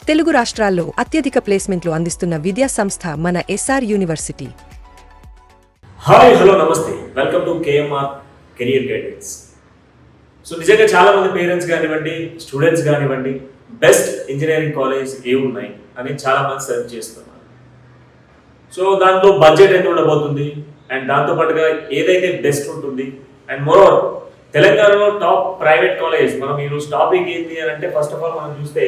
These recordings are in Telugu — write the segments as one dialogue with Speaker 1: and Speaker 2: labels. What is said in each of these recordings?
Speaker 1: తెలుగు రాష్ట్రాల్లో అత్యధిక ప్లేస్మెంట్లు అందిస్తున్న విద్యా సంస్థ మన ఎస్ఆర్ యూనివర్సిటీ.
Speaker 2: హాయ్ హలో నమస్తే, welcome to KMR career guidance. So నిజంగా చాలా మంది పేరెంట్స్ కానివ్వండి, స్టూడెంట్స్ కానివ్వండి, బెస్ట్ ఇంజనీరింగ్ కాలేజ్ ఏ ఉన్నాయి అని చాలా మంది సెర్చ్ చేస్తున్నారు. సో దాంట్లో బడ్జెట్ ఎంత ఉండబోతుంది అండ్ దాంతో పాటుగా ఏదైతే బెస్ట్ ఉంటుంది అండ్ మోరోవర్ తెలంగాణలో టాప్ ప్రైవేట్ కాలేజ్. మనం ఈరోజు టాపిక్ ఏంటి అని అంటే ఫస్ట్ ఆఫ్ ఆల్ మనం చూస్తే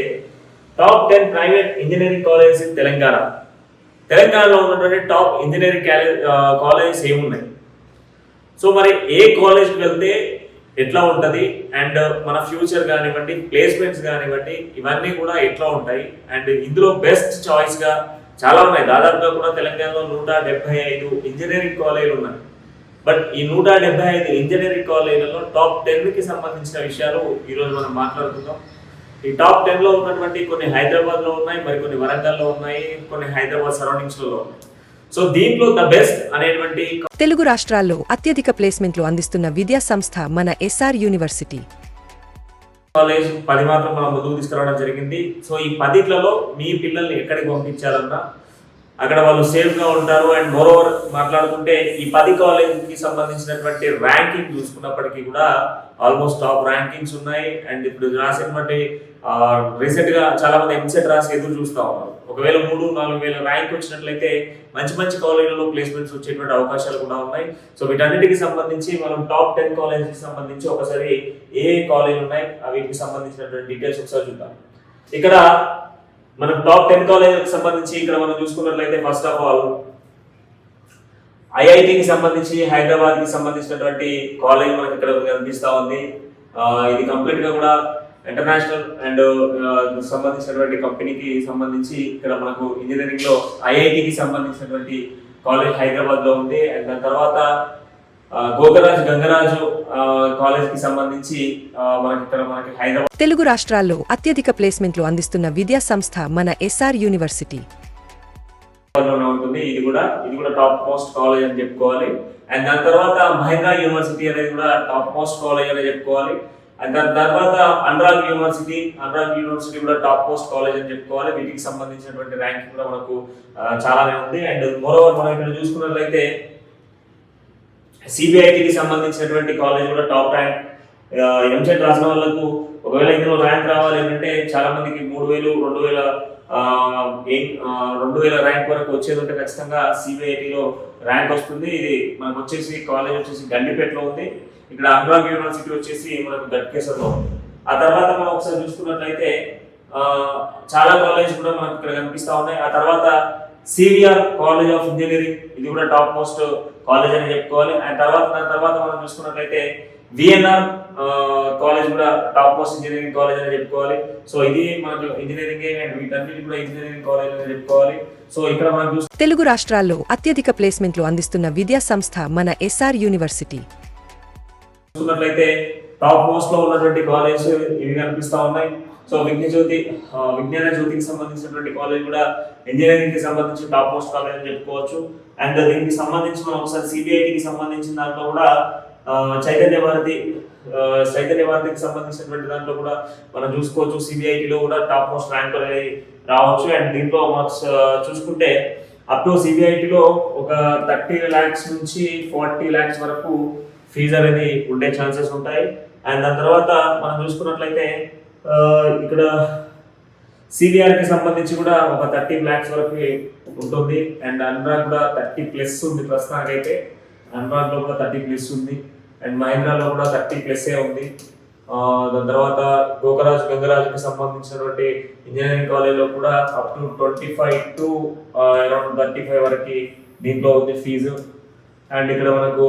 Speaker 2: top 10 private engineering colleges in Telangana. తెలంగాణలో ఉన్నటువంటి టాప్ ఇంజనీరింగ్ కాలేజెస్ ఏమున్నాయి, సో మరి ఏ కాలేజ్కి వెళ్తే ఎట్లా ఉంటుంది అండ్ మన ఫ్యూచర్ కానివ్వండి, ప్లేస్మెంట్స్ కానివ్వండి, ఇవన్నీ కూడా ఎట్లా ఉంటాయి అండ్ ఇందులో బెస్ట్ చాయిస్గా చాలా ఉన్నాయి. దాదాపుగా కూడా తెలంగాణలో 175 ఇంజనీరింగ్ కాలేజీలు ఉన్నాయి. బట్ ఈ 175 ఇంజనీరింగ్ కాలేజీలలో టాప్ 10కి సంబంధించిన విషయాలు ఈరోజు మనం మాట్లాడుకుందాం. ఈ టాప్ 10లో ఉన్నటువంటి కొన్ని హైదరాబాద్లో ఉన్నాయి, మరి కొన్ని వరంగల్లో ఉన్నాయి, కొన్ని హైదరాబాద్ సరౌండింగ్స్లో ఉన్నాయి. సో దీంట్లో ద బెస్ట్ అనేటువంటి
Speaker 1: తెలుగు రాష్ట్రాల్లో అత్యధిక ప్లేస్మెంట్లు అందిస్తున్న విద్యా సంస్థ మన ఎస్ఆర్ యూనివర్సిటీ.
Speaker 2: కాలేజ్ 10 మాత్రం మనం ముందుకు తీసుకురావడం జరిగింది. సో ఈ 10లలో మీ పిల్లల్ని ఎక్కడికి పంపించాలన్నా అక్కడ వాళ్ళు సేఫ్గా ఉంటారు. అండ్ మోరోవర్ మాట్లాడుకుంటే ఈ 10 కాలేజీకి సంబంధించినటువంటి ర్యాంకింగ్ చూసుకున్నప్పటికీ కూడా ఆల్మోస్ట్ టాప్ ర్యాంకింగ్స్ ఉన్నాయి. అండ్ ఇప్పుడు రాసినటువంటి రీసెంట్గా చాలా మంది ఎంసెట్ రాసి ఎదురు చూస్తూ ఉన్నారు. ఒకవేళ 3-4 వేల ర్యాంక్ వచ్చినట్లయితే మంచి మంచి కాలేజీలలో ప్లేస్మెంట్స్ వచ్చేటువంటి అవకాశాలు కూడా ఉన్నాయి. సో వీటన్నిటికి సంబంధించి మనం టాప్ 10 కాలేజీకి సంబంధించి ఒకసారి ఏ కాలేజీలు ఉన్నాయి వీటికి సంబంధించినటువంటి డీటెయిల్స్ ఒకసారి చూద్దాం. ఇక్కడ మనం టాప్ 10 కాలేజీకి సంబంధించి ఇక్కడ మనం చూసుకున్నట్లయితే ఫస్ట్ ఆఫ్ ఆల్ ఐఐటికి సంబంధించి హైదరాబాద్కి సంబంధించినటువంటి కాలేజ్ మనకి ఇక్కడ కనిపిస్తూ ఉంది. ఇది కంప్లీట్ గా కూడా ఇంటర్నేషనల్ అండ్ సంబంధించినటువంటి కంపెనీకి సంబంధించి ఇక్కడ మనకు ఇంజనీరింగ్ లో ఐఐటికి సంబంధించినటువంటి కాలేజ్ హైదరాబాద్ లో ఉంది. అండ్ దాని తర్వాత గంగరాజు కాలేజ్ కి సంబంధించి మనకి హైదరాబాద్.
Speaker 1: తెలుగు రాష్ట్రాల్లో అత్యధిక ప్లేస్మెంట్లు అందిస్తున్న విద్యా సంస్థ మన ఎస్ఆర్ యూనివర్సిటీ
Speaker 2: ఉంటుంది. ఇది కూడా టాప్ మోస్ట్ కాలేజ్ అని చెప్పుకోవాలి. అండ్ దాని తర్వాత మహేంద్ర యూనివర్సిటీ అనేది కూడా టాప్ మోస్ట్ కాలేజ్ అని చెప్పుకోవాలి. అండ్ దాని తర్వాత అనురాగ్ యూనివర్సిటీ కూడా టాప్ మోస్ట్ కాలేజ్ అని చెప్పుకోవాలి. వీటికి సంబంధించినటువంటి ర్యాంకింగ్ కూడా మనకు చాలానే ఉంది. అండ్ మోరోవర్ మనం ఇక్కడ చూసుకున్నట్లయితే సిబిఐటికి సంబంధించినటువంటి కాలేజ్ కూడా టాప్ ర్యాంక్. ఎంసెట్ రాసిన వాళ్ళకు ఒకవేళ ఇందులో ర్యాంక్ రావాలి అంటే చాలా మందికి 2000 ర్యాంక్ వరకు వచ్చేది ఉంటే ఖచ్చితంగా సిబిఐటిలో ర్యాంక్ వస్తుంది. ఇది మనకు వచ్చేసి కాలేజ్ వచ్చేసి గండిపేటలో ఉంది. ఇక్కడ అనురాగ్ యూనివర్సిటీ వచ్చేసి మనకు గట్కేసర్లో ఉంది. ఆ తర్వాత మనం ఒకసారి చూసుకున్నట్లయితే చాలా కాలేజ్ కూడా మనకు ఇక్కడ కనిపిస్తా ఉన్నాయి. ఆ తర్వాత సివిఆర్ కాలేజ్ ఆఫ్ ఇంజనీరింగ్, ఇది కూడా టాప్ మోస్ట్ కాలేజ్ అని చెప్పుకోవాలి. అండ్ దాని తర్వాత మనం చూసుకున్నట్లయితే విఎన్ఆర్ కాలేజ్ కూడా టాప్ మోస్ట్ ఇంజనీరింగ్ కాలేజ్ అని చెప్పుకోవాలి. సో ఇది మనకు ఇంజనీరింగ్ అండ్ వీటన్నిటి కూడా ఇంజనీరింగ్ కాలేజ్ అని చెప్పుకోవాలి. సో ఇక్కడ మనం
Speaker 1: తెలుగు రాష్ట్రాల్లో అత్యధిక ప్లేస్మెంట్లు అందిస్తున్న విద్యా సంస్థ మన ఎస్ఆర్ యూనివర్సిటీ.
Speaker 2: చూసుకున్నట్లయితే టాప్ మోస్ట్ లో ఉన్నటువంటి కాలేజ్ ఇవి కనిపిస్తా ఉన్నాయి. సో విజ్ఞాన జ్యోతికి సంబంధించినటువంటి కాలేజ్ కూడా ఇంజనీరింగ్ కి సంబంధించి టాప్ మోస్ట్ కాలేజ్ అని చెప్పుకోవచ్చు. అండ్ దీనికి సంబంధించి మనం ఒకసారి సిబిఐటికి సంబంధించిన దాంట్లో కూడా చైతన్య భారతికి సంబంధించినటువంటి దాంట్లో కూడా మనం చూసుకోవచ్చు. సిబిఐటిలో కూడా టాప్ మోస్ట్ ర్యాంక్ అనేది రావచ్చు. అండ్ దీంట్లో మార్క్స్ చూసుకుంటే అప్ టు సిబిఐటిలో ఒక 30 lakhs నుంచి 40 lakhs వరకు ఫీజు అనేది ఉండే ఛాన్సెస్ ఉంటాయి. అండ్ దాని తర్వాత మనం చూసుకున్నట్లయితే ఇక్కడ సివిఆర్కి సంబంధించి కూడా ఒక 30 lakhs వరకు ఉంటుంది. అండ్ అనురాగ్ కూడా 30+ ఉంది ప్రస్తుతానికైతే. అనురాగ్లో కూడా 30+ ఉంది. అండ్ మహేంద్రలో కూడా 30+ ఉంది. దాని తర్వాత గంగరాజుకి సంబంధించినటువంటి ఇంజనీరింగ్ కాలేజ్లో కూడా అప్ టు 25 to around 35 వరకు దీంట్లో ఉంది ఫీజు. అండ్ ఇక్కడ మనకు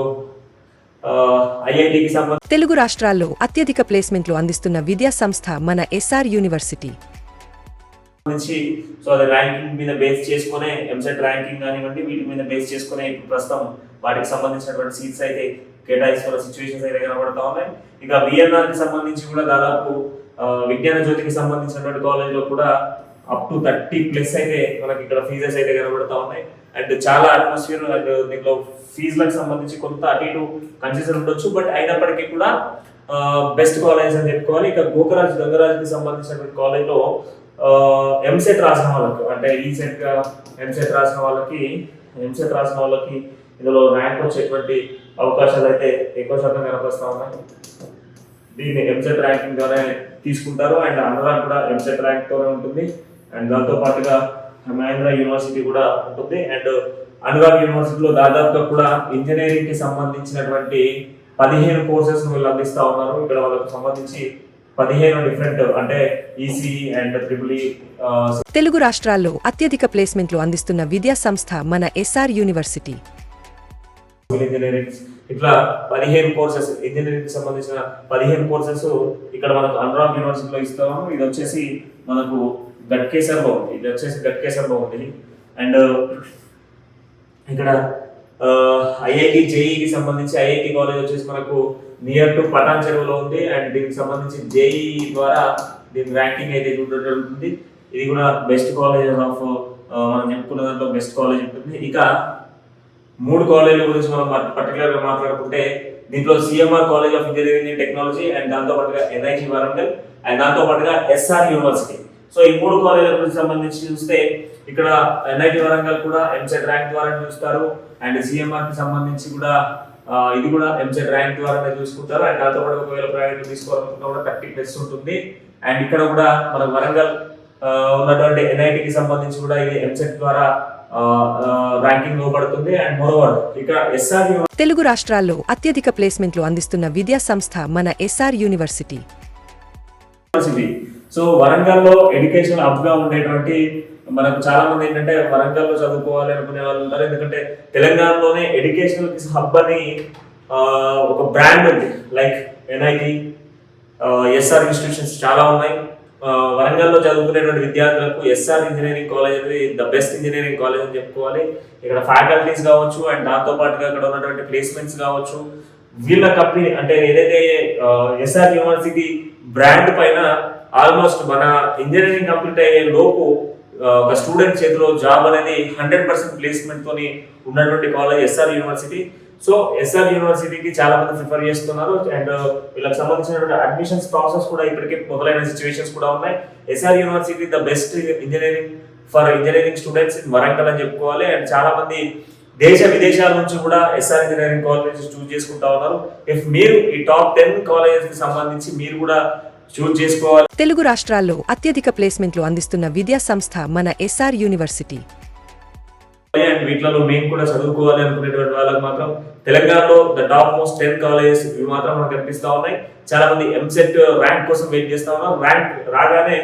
Speaker 2: ఐఐటికి సంబంధించి
Speaker 1: తెలుగు రాష్ట్రాల్లో అత్యధిక ప్లేస్మెంట్లు అందిస్తున్న విద్యా సంస్థ మన ఎస్ఆర్ యూనివర్సిటీ.
Speaker 2: సో అది ర్యాంకింగ్ మీద బేస్ చేసుకునే ఎంసెట్ ర్యాంకింగ్ కానివ్వండి, వీటి మీద బేస్ చేసుకునే ఇప్పుడు ప్రస్తుతం వాటికి సంబంధించినటువంటి సీట్స్ అయితే కేటాయిస్తున్న సిచ్యువేషన్స్ అయితే కనబడతా ఉన్నాయి. ఇక విఎన్ఆర్ కి సంబంధించి కూడా దాదాపు విజ్ఞాన జ్యోతికి సంబంధించినటువంటి కాలేజ్లో కూడా అప్ టు 30+ అయితే మనకి ఇక్కడ ఫీజెస్ అయితే కనబడతా ఉన్నాయి. అండ్ చాలా అట్మాస్ఫియర్ అండ్ దీంట్లో ఫీజులకు సంబంధించి కొంత అటు ఇటు కన్సెషన్ ఉండొచ్చు. బట్ అయినప్పటికీ కూడా బెస్ట్ కాలేజ్ అని చెప్పుకోవాలి. ఇక గంగరాజుకి సంబంధించినటువంటి కాలేజ్లో ఎంసెట్ రాసిన వాళ్ళకి అంటే ఈసెట్గా ఎంసెట్ రాసిన వాళ్ళకి ఇందులో ర్యాంక్ వచ్చేటువంటి అవకాశాలు అయితే ఎక్కువ శాతం కనపరుస్తూ ఉన్నాయి. దీన్ని ఎంసెట్ ర్యాంకింగ్ ద్వారా తీసుకుంటారు. అండ్ అనురాగ్ కూడా ఎంసెట్ ర్యాంక్తోనే ఉంటుంది. అండ్ దాంతో పాటుగా మహేంద్ర యూనివర్సిటీ కూడా ఉంటుంది. అండ్ అనురాగ్ యూనివర్సిటీలో దాదాపుగా కూడా ఇంజనీరింగ్ కి సంబంధించినటువంటి 15 కోర్సెస్ వీళ్ళు అందిస్తూ ఉన్నారు. ఇక్కడ వాళ్ళకు సంబంధించి 15 డిఫరెంట్ అంటే ఈసీ అండ్ ట్రిపుల్
Speaker 1: తెలుగు రాష్ట్రాల్లో అత్యధిక ప్లేస్మెంట్లు అందిస్తున్న విద్యా సంస్థ మన ఎస్ఆర్ యూనివర్సిటీ.
Speaker 2: ఇంజనీరింగ్ ఇట్లా 15 కోర్సెస్ ఇంజనీరింగ్ సంబంధించిన 15 కోర్సెస్ ఇక్కడ మనకు అనురాగ్ యూనివర్సిటీలో ఇస్తాము. ఇది వచ్చేసి మనకు గట్కేసర్లో ఉంది. అండ్ ఇక్కడ ఐఐటి జేఈకి సంబంధించి ఐఐటి కాలేజ్ వచ్చేసి మనకు నియర్ టు పటాన్ చెరువులో ఉంది. అండ్ దీనికి సంబంధించి జేఈ ద్వారా దీని ర్యాంకింగ్ అయితే చూడడం జరుగుతుంది. ఇది కూడా బెస్ట్ కాలేజ్ ఆఫ్ మనం చెప్పుకున్న దాంట్లో బెస్ట్ కాలేజ్ ఉంటుంది. ఇక 3 కాలేజీల గురించి మనం పర్టికులర్గా మాట్లాడుకుంటే దీంట్లో CMR college of engineering and technology and దాంతో పాటుగా ఎన్ఐటి వరంగల్ అండ్ దాంతో పాటుగా ఎస్ఆర్ యూనివర్సిటీ. సో ఈ 3 కాలేజీల గురించి సంబంధించి చూస్తే ఇక్కడ ఎన్ఐటి వరంగల్ కూడా ఎంసెట్ ర్యాంక్ ద్వారా చూస్తారు. అండ్ సిఎంఆర్ కి సంబంధించి కూడా ఇది కూడా ఎంసెట్ ర్యాంక్ ద్వారా చూసుకుంటారు. అండ్ దాంతో పాటు ఒకవేళ ప్రైవేట్ తీసుకోవాలనుకున్నా కూడా 30+ ఉంటుంది. అండ్ ఇక్కడ కూడా మన వరంగల్ ఉన్నటువంటి ఎన్ఐటికి సంబంధించి కూడా ఇది ఎంసెట్ ద్వారా ర్యాంకింగ్ ఇవ్వబడుతుంది. అండ్ మోరోవర్ ఇక్కడ ఎస్ఆర్
Speaker 1: తెలుగు రాష్ట్రాల్లో అత్యధిక ప్లేస్మెంట్లు అందిస్తున్న విద్యా సంస్థ మన ఎస్ఆర్ యూనివర్సిటీ.
Speaker 2: సో వరంగల్లో ఎడ్యుకేషన్ హబ్ గా ఉండేటువంటి మనకు చాలా మంది ఏంటంటే వరంగల్లో చదువుకోవాలి అనుకునే వాళ్ళు ఉంటారు. ఎందుకంటే తెలంగాణలోనే ఎడ్యుకేషనల్ హబ్ అని ఒక బ్రాండ్ ఉంది. లైక్ ఎన్ఐటి, ఎస్ఆర్ ఇన్స్టిట్యూషన్స్ చాలా ఉన్నాయి. వరంగల్లో చదువుకునేటువంటి విద్యార్థులకు ఎస్ఆర్ ఇంజనీరింగ్ కాలేజ్ అనేది ద బెస్ట్ ఇంజనీరింగ్ కాలేజ్ అని చెప్పుకోవాలి. ఇక్కడ ఫ్యాకల్టీస్ కావచ్చు అండ్ దాంతో పాటుగా ఇక్కడ ఉన్నటువంటి ప్లేస్మెంట్స్ కావచ్చు. వీళ్ళ కంపెనీ అంటే ఏదైతే ఎస్ఆర్ యూనివర్సిటీ బ్రాండ్ పైన ఆల్మోస్ట్ మన ఇంజనీరింగ్ కంప్లీట్ అయ్యే లోపు ఒక స్టూడెంట్ చేతిలో జాబ్ అనేది 100% ప్లేస్మెంట్ తోని ఉన్నటువంటి college SR university. So SR యూనివర్సిటీకి చాలా మంది ప్రిఫర్ చేస్తున్నారు. అండ్ వీళ్ళకి సంబంధించినటువంటి అడ్మిషన్స్ ప్రాసెస్ కూడా ఇప్పటికే మొదలైన సిచ్యువేషన్స్ కూడా ఉన్నాయి. SR university the best engineering for engineering students in Warangal అని చెప్పుకోవాలి. అండ్ చాలా మంది దేశ విదేశాల నుంచి కూడా ఎస్ఆర్ ఇంజనీరింగ్ కాలేజెస్ చూస్ చేసుకుంటా ఉన్నారు. ఇఫ్ మీరు ఈ టాప్ 10 కాలేజెస్ కి సంబంధించి మీరు కూడా చూస్ చేసుకోవాలి.
Speaker 1: తెలుగు రాష్ట్రాల్లో అత్యధిక ప్లేస్మెంట్లు అందిస్తున్న విద్యా సంస్థ మన ఎస్ఆర్ యూనివర్సిటీ.
Speaker 2: అండ్ వీటిలో మేము కూడా చదువుకోవాలి అనుకునేటువంటి వాళ్ళకి మాత్రం తెలంగాణలో ద టాప్ మోస్ట్ 10 కాలేజెస్ ఇవి మాత్రం మనకు కనిపిస్తా ఉన్నాయి. చాలా మంది ఎంసెట్ ర్యాంక్ కోసం వెయిట్ చేస్తా ఉన్నారు. ర్యాంక్ రాగానే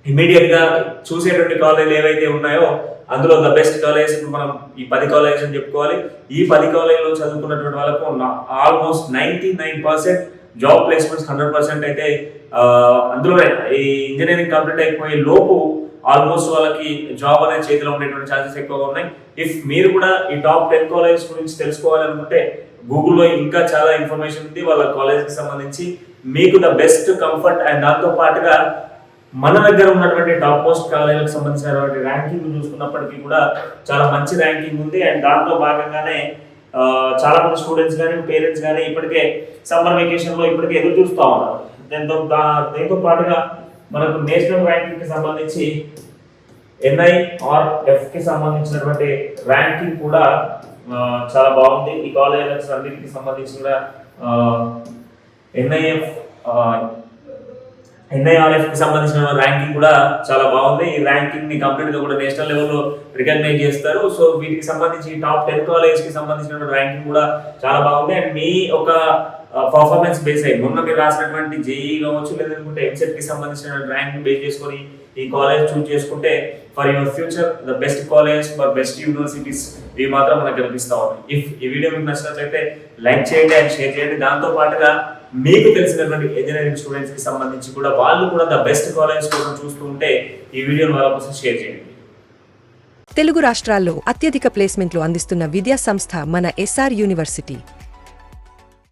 Speaker 2: ఇమీడియట్ గా చూసేటువంటి కాలేజీలు ఏవైతే ఉన్నాయో అందులో ద బెస్ట్ కాలేజ్ మనం ఈ 10 కాలేజెస్ అని చెప్పుకోవాలి. ఈ 10 కాలేజీలో చదువుకున్నటువంటి వాళ్ళకు ఆల్మోస్ట్ 99% జాబ్ ప్లేస్మెంట్స్ 100% అయితే అందులోనే ఈ ఇంజనీరింగ్ కంప్లీట్ అయిపోయే లోపు ఆల్మోస్ట్ వాళ్ళకి జాబ్ అనే చేతిలో ఉండేటువంటి ఛాన్సెస్ ఎక్కువగా ఉన్నాయి. ఇఫ్ మీరు కూడా ఈ టాప్ 10 కాలేజెస్ గురించి తెలుసుకోవాలనుకుంటే గూగుల్లో ఇంకా చాలా ఇన్ఫర్మేషన్ ఉంది వాళ్ళ కాలేజ్కి సంబంధించి. మీకు ద బెస్ట్ కంఫర్ట్ అండ్ దాంతో పాటుగా మన దగ్గర ఉన్నటువంటి టాప్ మోస్ట్ కాలేజీలకు సంబంధించినటువంటి ర్యాంకింగ్ చూసుకున్నప్పటికీ కూడా చాలా మంచి ర్యాంకింగ్ ఉంది. అండ్ దాంట్లో భాగంగానే చాలా మంది స్టూడెంట్స్ కానీ పేరెంట్స్ కానీ ఇప్పటికే సమ్మర్ వెకేషన్ లో ఇప్పటికే ఎదురు చూస్తూ ఉన్నారు. దీంతో పాటుగా మనకు నేషనల్ ర్యాంకింగ్ కి సంబంధించి NIRF కి సంబంధించినటువంటి ర్యాంకింగ్ కూడా చాలా బాగుంది. ఈ కాలేజీలకు అన్నిటికి సంబంధించి కూడా NIRF కి సంబంధించిన ర్యాంకింగ్ కూడా చాలా బాగుంది. ఈ ర్యాంకింగ్ ని కంప్లీట్ గా కూడా నేషనల్ లెవెల్లో రికగ్నైజ్ చేస్తారు. సో వీటికి సంబంధించి టాప్ 10 కాలేజ్ కి సంబంధించిన ర్యాంకింగ్ కూడా చాలా బాగుంది. అండ్ మీ ఒక పర్ఫార్మెన్స్ బేస్ అయ్యి మొన్న మీరు రాసినటువంటి జేఈ కావచ్చు లేదంటే ఎంసెట్ కి సంబంధించిన ర్యాంక్ బేస్ చేసుకొని ఈ కాలేజ్ చూస్ చేసుకుంటే for your future the best college for best universities ఇవి మాత్రం మనకు కనిపిస్తా ఉన్నాయి. ఇఫ్ ఈ వీడియో మీకు నచ్చినట్లయితే లైక్ చేయండి అండ్ షేర్ చేయండి. దాంతో పాటుగా మీకు తెలిసినటువంటి ఇంజనీరింగ్ స్టూడెంట్స్ కి సంబంధించి కూడా వాళ్ళు కూడా ద బెస్ట్ కాలేజ్ కోసం చూస్తూ ఉంటే ఈ వీడియోని వాళ్ళ కోసం షేర్ చేయండి.
Speaker 1: తెలుగు రాష్ట్రాల్లో అత్యధిక ప్లేస్మెంట్లు అందిస్తున్న విద్యా సంస్థ మన ఎస్ఆర్ యూనివర్సిటీ.